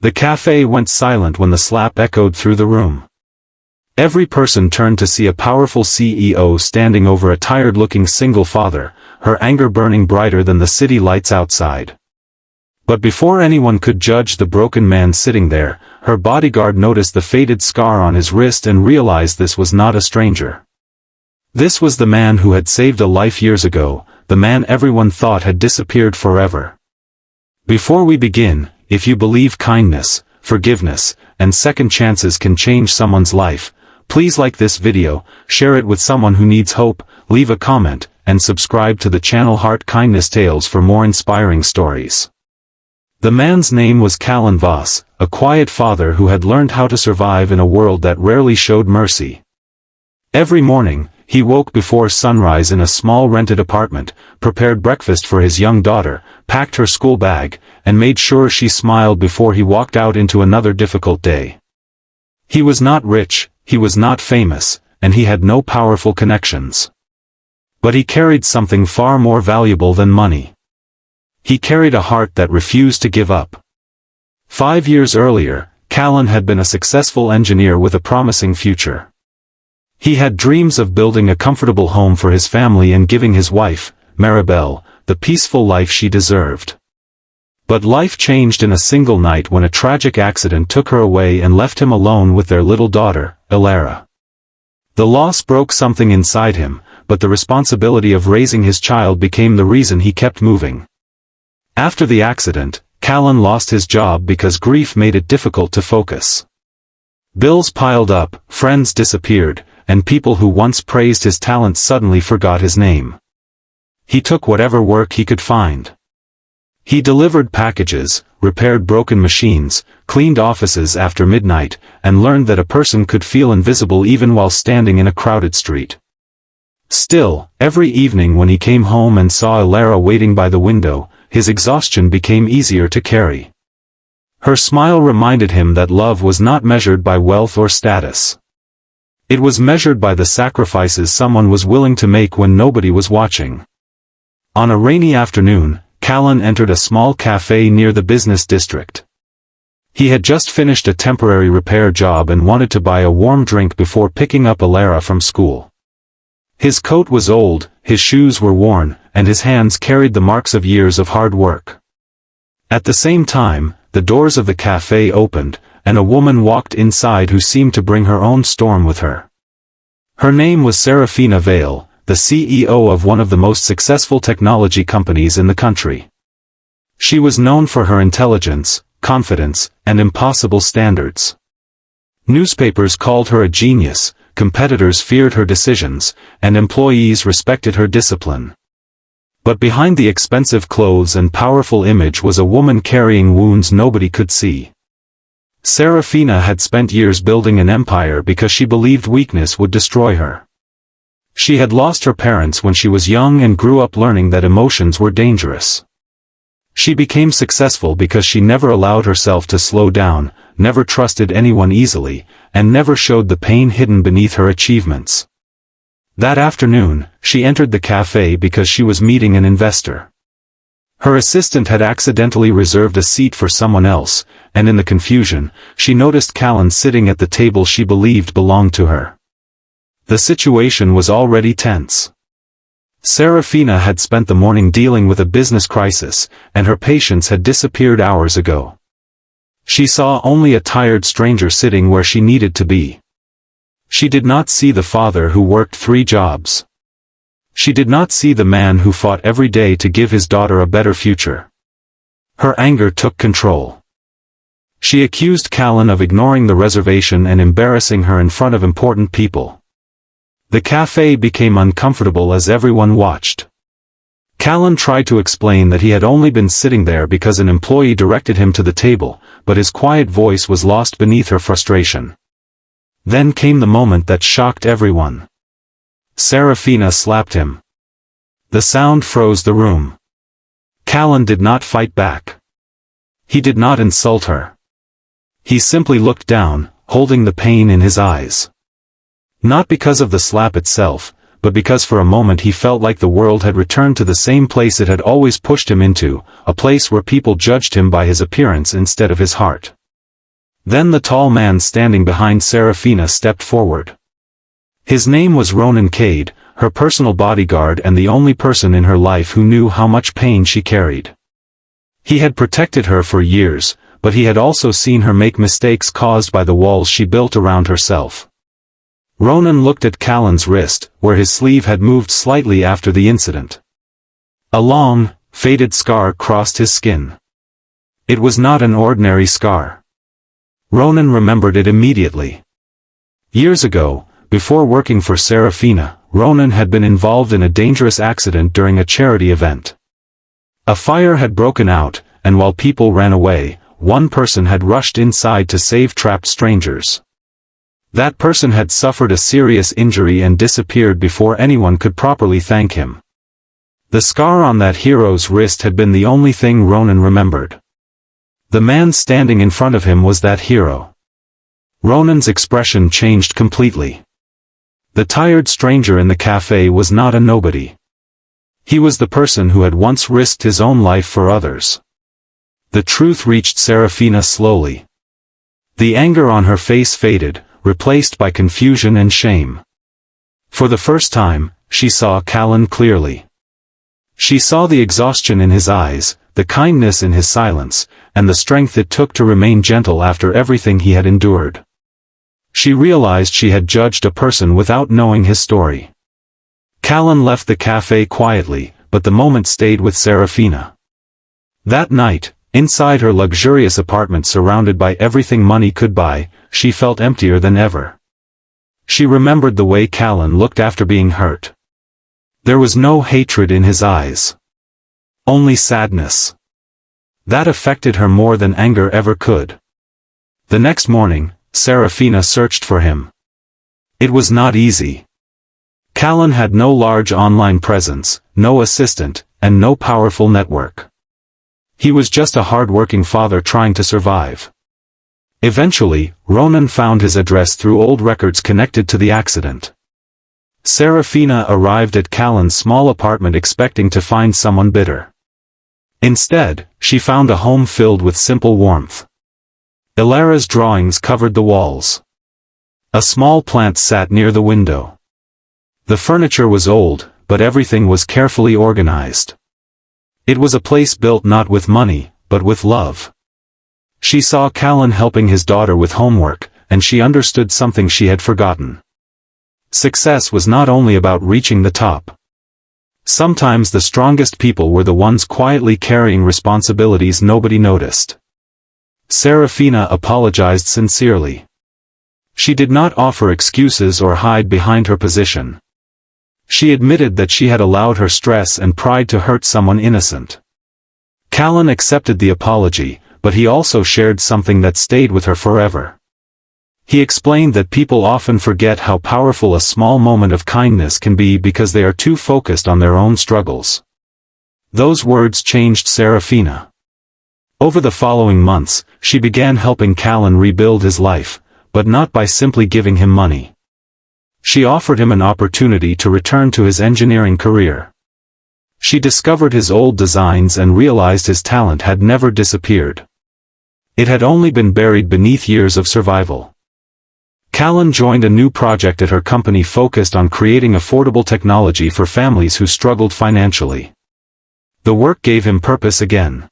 The cafe went silent when the slap echoed through the room. Every person turned to see a powerful CEO standing over a tired-looking single father, her anger burning brighter than the city lights outside. But before anyone could judge the broken man sitting there, her bodyguard noticed the faded scar on his wrist and realized this was not a stranger. This was the man who had saved a life years ago, the man everyone thought had disappeared forever. Before we begin, if you believe kindness, forgiveness, and second chances can change someone's life, please like this video, share it with someone who needs hope, leave a comment, and subscribe to the channel Heart Kindness Tales for more inspiring stories. The man's name was Callen, a quiet father who had learned how to survive in a world that rarely showed mercy. Every morning, he woke before sunrise in a small rented apartment, prepared breakfast for his young daughter, packed her school bag, and made sure she smiled before he walked out into another difficult day. He was not rich, he was not famous, and he had no powerful connections. But he carried something far more valuable than money. He carried a heart that refused to give up. 5 years earlier, Callen had been a successful engineer with a promising future. He had dreams of building a comfortable home for his family and giving his wife, Maribel, the peaceful life she deserved. But life changed in a single night when a tragic accident took her away and left him alone with their little daughter, Elara. The loss broke something inside him, but the responsibility of raising his child became the reason he kept moving. After the accident, Callen lost his job because grief made it difficult to focus. Bills piled up, friends disappeared, and people who once praised his talents suddenly forgot his name. He took whatever work he could find. He delivered packages, repaired broken machines, cleaned offices after midnight, and learned that a person could feel invisible even while standing in a crowded street. Still, every evening when he came home and saw Elara waiting by the window, his exhaustion became easier to carry. Her smile reminded him that love was not measured by wealth or status. It was measured by the sacrifices someone was willing to make when nobody was watching. On a rainy afternoon, Callen entered a small cafe near the business district. He had just finished a temporary repair job and wanted to buy a warm drink before picking up Elara from school. His coat was old, his shoes were worn, and his hands carried the marks of years of hard work. At the same time, the doors of the cafe opened, and a woman walked inside who seemed to bring her own storm with her. Her name was Serafina Vale, the CEO of one of the most successful technology companies in the country. She was known for her intelligence, confidence, and impossible standards. Newspapers called her a genius, competitors feared her decisions, and employees respected her discipline. But behind the expensive clothes and powerful image was a woman carrying wounds nobody could see. Serafina had spent years building an empire because she believed weakness would destroy her. She had lost her parents when she was young and grew up learning that emotions were dangerous. She became successful because she never allowed herself to slow down, never trusted anyone easily, and never showed the pain hidden beneath her achievements. That afternoon, she entered the cafe because she was meeting an investor. Her assistant had accidentally reserved a seat for someone else, and in the confusion, she noticed Callen sitting at the table she believed belonged to her. The situation was already tense. Serafina had spent the morning dealing with a business crisis, and her patience had disappeared hours ago. She saw only a tired stranger sitting where she needed to be. She did not see the father who worked 3 jobs. She did not see the man who fought every day to give his daughter a better future. Her anger took control. She accused Callen of ignoring the reservation and embarrassing her in front of important people. The cafe became uncomfortable as everyone watched. Callen tried to explain that he had only been sitting there because an employee directed him to the table, but his quiet voice was lost beneath her frustration. Then came the moment that shocked everyone. Serafina slapped him. The sound froze the room. Callen did not fight back. He did not insult her. He simply looked down, holding the pain in his eyes. Not because of the slap itself, but because for a moment he felt like the world had returned to the same place it had always pushed him into, a place where people judged him by his appearance instead of his heart. Then the tall man standing behind Serafina stepped forward. His name was Ronan Cade, her personal bodyguard and the only person in her life who knew how much pain she carried. He had protected her for years, but he had also seen her make mistakes caused by the walls she built around herself. Ronan looked at Callen's wrist, where his sleeve had moved slightly after the incident. A long, faded scar crossed his skin. It was not an ordinary scar. Ronan remembered it immediately. Years ago, before working for Serafina, Ronan had been involved in a dangerous accident during a charity event. A fire had broken out, and while people ran away, one person had rushed inside to save trapped strangers. That person had suffered a serious injury and disappeared before anyone could properly thank him. The scar on that hero's wrist had been the only thing Ronan remembered. The man standing in front of him was that hero. Ronan's expression changed completely. The tired stranger in the cafe was not a nobody. He was the person who had once risked his own life for others. The truth reached Serafina slowly. The anger on her face faded, replaced by confusion and shame. For the first time, she saw Callen clearly. She saw the exhaustion in his eyes, the kindness in his silence, and the strength it took to remain gentle after everything he had endured. She realized she had judged a person without knowing his story. Callen left the cafe quietly, but the moment stayed with Serafina. That night, inside her luxurious apartment surrounded by everything money could buy, she felt emptier than ever. She remembered the way Callen looked after being hurt. There was no hatred in his eyes. Only sadness. That affected her more than anger ever could. The next morning, Serafina searched for him. It was not easy. Callen had no large online presence, no assistant, and no powerful network. He was just a hard-working father trying to survive. Eventually, Ronan found his address through old records connected to the accident. Serafina arrived at Callen's small apartment expecting to find someone bitter. Instead, she found a home filled with simple warmth. Ilara's drawings covered the walls. A small plant sat near the window. The furniture was old, but everything was carefully organized. It was a place built not with money, but with love. She saw Callen helping his daughter with homework, and she understood something she had forgotten. Success was not only about reaching the top. Sometimes the strongest people were the ones quietly carrying responsibilities nobody noticed. Serafina apologized sincerely. She did not offer excuses or hide behind her position. She admitted that she had allowed her stress and pride to hurt someone innocent. Callen accepted the apology, but he also shared something that stayed with her forever. He explained that people often forget how powerful a small moment of kindness can be because they are too focused on their own struggles. Those words changed Serafina. Over the following months, she began helping Callen rebuild his life, but not by simply giving him money. She offered him an opportunity to return to his engineering career. She discovered his old designs and realized his talent had never disappeared. It had only been buried beneath years of survival. Callen joined a new project at her company focused on creating affordable technology for families who struggled financially. The work gave him purpose again.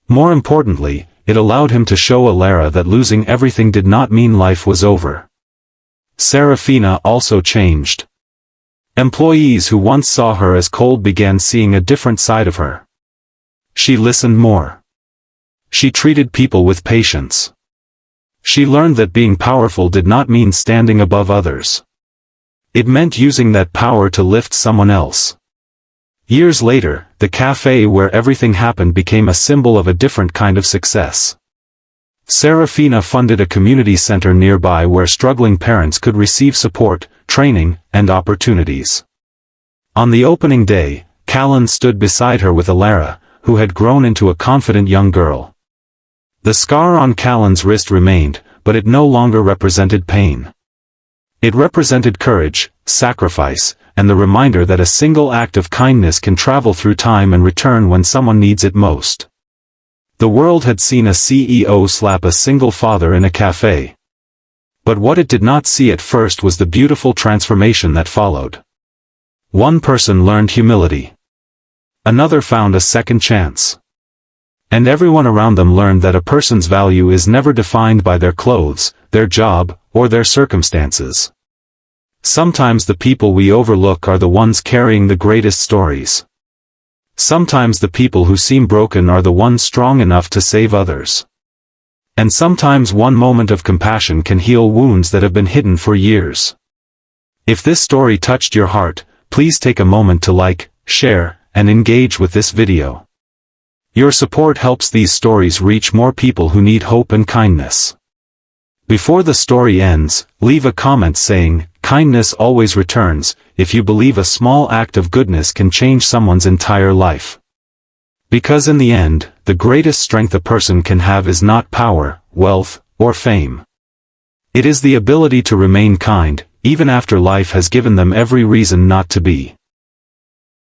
More importantly, it allowed him to show Ilara that losing everything did not mean life was over. Serafina also changed. Employees who once saw her as cold began seeing a different side of her. She listened more. She treated people with patience. She learned that being powerful did not mean standing above others. It meant using that power to lift someone else. Years later, the cafe where everything happened became a symbol of a different kind of success. Serafina funded a community center nearby where struggling parents could receive support, training, and opportunities. On the opening day, Callen stood beside her with Ilara, who had grown into a confident young girl. The scar on Callen's wrist remained, but it no longer represented pain. It represented courage, sacrifice, and the reminder that a single act of kindness can travel through time and return when someone needs it most. The world had seen a CEO slap a single father in a cafe. But what it did not see at first was the beautiful transformation that followed. One person learned humility. Another found a second chance. And everyone around them learned that a person's value is never defined by their clothes, their job, or their circumstances. Sometimes the people we overlook are the ones carrying the greatest stories. Sometimes the people who seem broken are the ones strong enough to save others. And sometimes one moment of compassion can heal wounds that have been hidden for years. If this story touched your heart, please take a moment to like, share, and engage with this video. Your support helps these stories reach more people who need hope and kindness. Before the story ends, leave a comment saying, "Kindness always returns," if you believe a small act of goodness can change someone's entire life. Because in the end, the greatest strength a person can have is not power, wealth, or fame. It is the ability to remain kind, even after life has given them every reason not to be.